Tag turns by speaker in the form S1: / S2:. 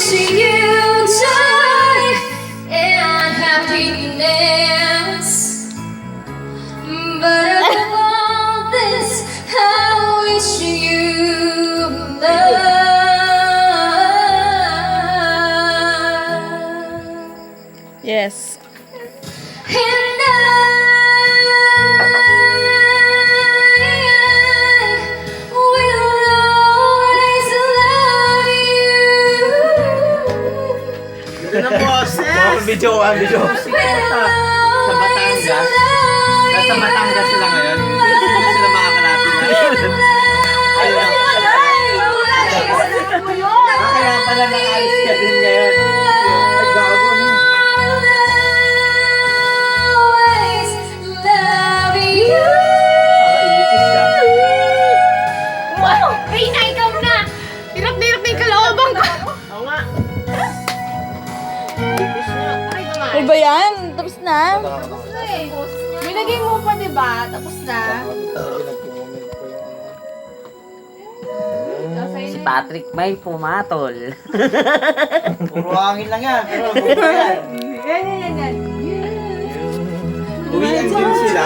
S1: wishing you joy and happiness. But above all this, I wish you love.
S2: Yes.
S1: And I will always love you.
S3: Ito na boses!
S4: Video.
S1: Will always love
S3: Nasa Batangas sila ngayon. Hindi na sila makakalapit na. Ayun. Kaya pala nakalis ka din ngayon. Ay, gago na.
S1: always love you.
S3: Nakaitis siya.
S5: Wow! Reyna, ikaw na! Hirap na yung kalooban ko.
S3: Oo nga. Itis niya.
S5: Ay, naman.
S2: Ano ba yan? Tapos na?
S5: Binagay mo pa, diba? Tapos na.
S6: Si Patrick may pumatol.
S3: Puro hangin lang yan. Pero buka yan.
S5: Yan.
S3: Uwian din sila.